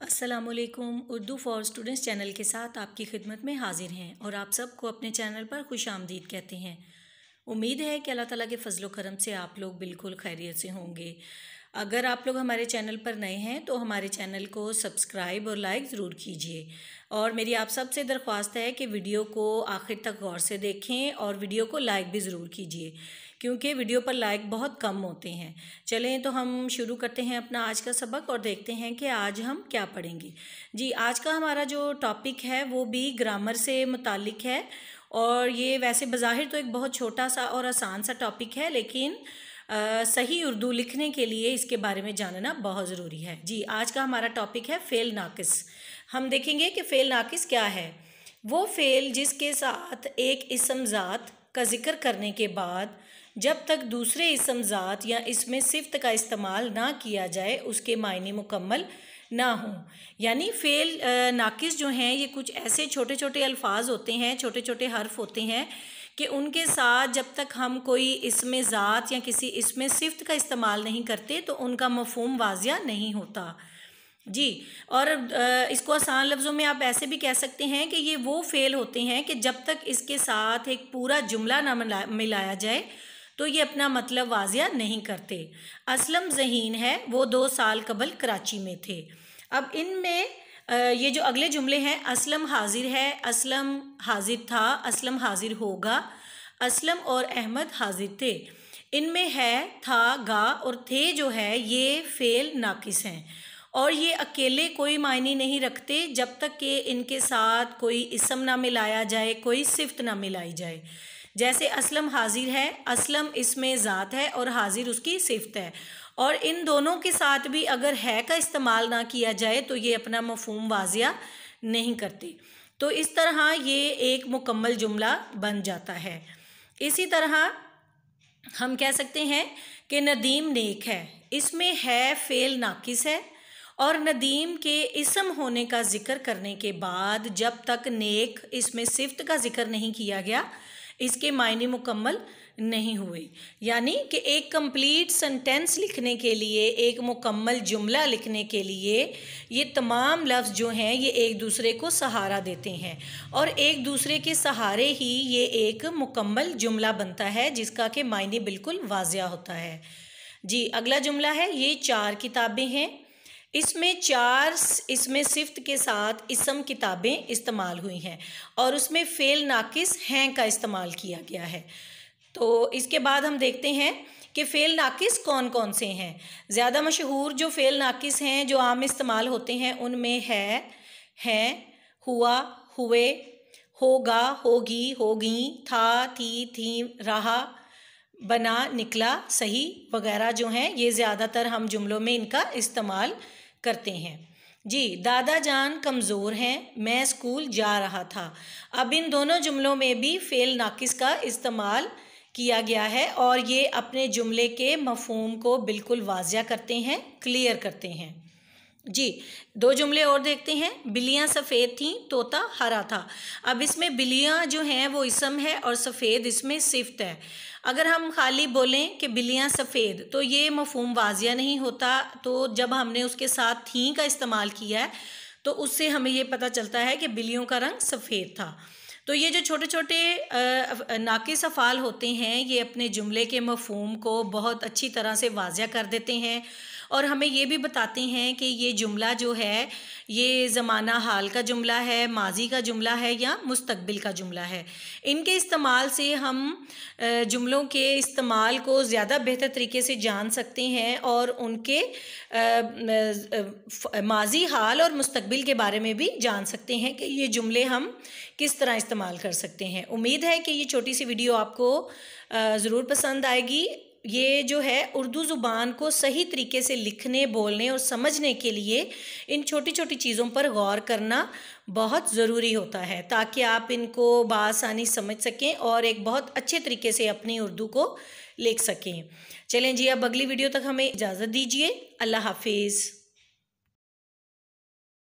अस्सलामुअलैकुम। Urdu for students channel के साथ आपकी खिदमत में हाजिर हैं और आप सबको अपने चैनल पर खुश आमदीद कहते हैं। उम्मीद है कि अल्लाह ताला के फजल करम से आप लोग बिल्कुल खैरियत से होंगे। अगर आप लोग हमारे चैनल पर नए हैं तो हमारे चैनल को सब्सक्राइब और लाइक ज़रूर कीजिए। और मेरी आप सबसे दरख्वास्त है कि वीडियो को आखिर तक गौर से देखें और वीडियो को लाइक भी ज़रूर कीजिए, क्योंकि वीडियो पर लाइक बहुत कम होते हैं। चलें तो हम शुरू करते हैं अपना आज का सबक और देखते हैं कि आज हम क्या पढ़ेंगे। जी, आज का हमारा जो टॉपिक है वो भी ग्रामर से मुतालिक है और ये वैसे बज़ाहिर तो एक बहुत छोटा सा और आसान सा टॉपिक है, लेकिन सही उर्दू लिखने के लिए इसके बारे में जानना बहुत ज़रूरी है। जी, आज का हमारा टॉपिक है फ़ेल नाकिस। हम देखेंगे कि फ़ेल नाकिस क्या है। वो फ़ेल जिसके साथ एक इस्म ज़ात का ज़िक्र करने के बाद जब तक दूसरे इस्म ज़ात या इसमें सिफ़्त का इस्तेमाल ना किया जाए उसके मायने मुकम्मल ना हो। यानी फ़ेल नाकिस जो हैं ये कुछ ऐसे छोटे छोटे अल्फाज होते हैं, छोटे छोटे हर्फ होते हैं कि उनके साथ जब तक हम कोई इसमें ज़ात या किसी इसमें सिफ़्त का इस्तेमाल नहीं करते तो उनका मफ़हूम वाज़िया नहीं होता। जी, और इसको आसान लफ्ज़ों में आप ऐसे भी कह सकते हैं कि ये वो फ़ेल होते हैं कि जब तक इसके साथ एक पूरा जुमला ना मिलाया जाए तो ये अपना मतलब वाज़िया नहीं करते। असलम ज़हीन है, वो 2 साल कबल कराची में थे। अब इनमें ये जो अगले जुमले हैं, असलम हाजिर है, असलम हाजिर था, असलम हाजिर होगा, असलम और अहमद हाजिर थे। इनमें है, था, गा और थे जो है ये फ़ेल नाकिस हैं और ये अकेले कोई मायने नहीं रखते जब तक कि इनके साथ कोई इस्म ना मिलाया जाए, कोई सिफ़्त ना मिलाई जाए। जैसे असलम हाजिर है, असलम इसमें ज़ात है और हाजिर उसकी सिफ़्त है, और इन दोनों के साथ भी अगर है का इस्तेमाल ना किया जाए तो ये अपना मफ़हूम वाज़िया नहीं करते। तो इस तरह ये एक मुकम्मल जुमला बन जाता है। इसी तरह हम कह सकते हैं कि नदीम नेक है, इसमें है फ़ेल नाकिस है और नदीम के इस्म होने का ज़िक्र करने के बाद जब तक नेक इसमें सिफ़्त का ज़िक्र नहीं किया गया इसके मायने मुकम्मल नहीं हुए। यानी कि एक कंप्लीट सेंटेंस लिखने के लिए, एक मुकम्मल जुमला लिखने के लिए ये तमाम लफ्ज़ जो हैं ये एक दूसरे को सहारा देते हैं और एक दूसरे के सहारे ही ये एक मुकम्मल जुमला बनता है जिसका कि मायने बिल्कुल वाज़िया होता है। जी, अगला जुमला है, ये 4 किताबें हैं। इसमें 4 इसमें सिफ़्त के साथ इस्म किताबें इस्तेमाल हुई हैं और उसमें फ़ेल नाकिस हैं का इस्तेमाल किया गया है। तो इसके बाद हम देखते हैं कि फ़ेल नाकिस कौन कौन से हैं। ज़्यादा मशहूर जो फ़ेल नाकिस हैं जो आम इस्तेमाल होते हैं उनमें है, हैं, हुआ, हुए, होगा, होगी, होगी, था, थी, रहा, बना, निकला, सही वगैरह जो हैं ये ज़्यादातर हम जुमलों में इनका इस्तेमाल करते हैं। जी, दादा जान कमज़ोर हैं, मैं स्कूल जा रहा था। अब इन दोनों जुमलों में भी फ़ेल नाकिस का इस्तेमाल किया गया है और ये अपने जुमले के मफ़हूम को बिल्कुल वाज़िया करते हैं, क्लियर करते हैं। जी, 2 जुमले और देखते हैं। बिल्लियाँ सफ़ेद थीं, तोता हरा था। अब इसमें बिल्लियाँ जो हैं वो इस्म है और सफ़ेद इसमें सिफ़्त है। अगर हम खाली बोलें कि बिल्लियाँ सफ़ेद तो ये मफ़हूम वाज़िया नहीं होता, तो जब हमने उसके साथ थी का इस्तेमाल किया है तो उससे हमें ये पता चलता है कि बिल्लियों का रंग सफ़ेद था। तो ये जो छोटे छोटे नाकिस अफ़ाल होते हैं ये अपने जुमले के मफ़हूम को बहुत अच्छी तरह से वाज़िया कर देते हैं और हमें ये भी बताते हैं कि ये जुमला जो है ये ज़माना हाल का जुमला है, माजी का जुमला है या मुस्तकबिल का जुमला है। इनके इस्तेमाल से हम जुमलों के इस्तेमाल को ज़्यादा बेहतर तरीके से जान सकते हैं और उनके माजी, हाल और मुस्तकबिल के बारे में भी जान सकते हैं कि ये जुमले हम किस तरह इस्तेमाल कर सकते हैं। उम्मीद है कि ये छोटी सी वीडियो आपको ज़रूर पसंद आएगी। ये जो है उर्दू ज़ुबान को सही तरीके से लिखने, बोलने और समझने के लिए इन छोटी छोटी चीज़ों पर गौर करना बहुत ज़रूरी होता है ताकि आप इनको बआसानी समझ सकें और एक बहुत अच्छे तरीके से अपनी उर्दू को लिख सकें। चलें जी, अब अगली वीडियो तक हमें इजाज़त दीजिए। अल्लाह हाफिज़।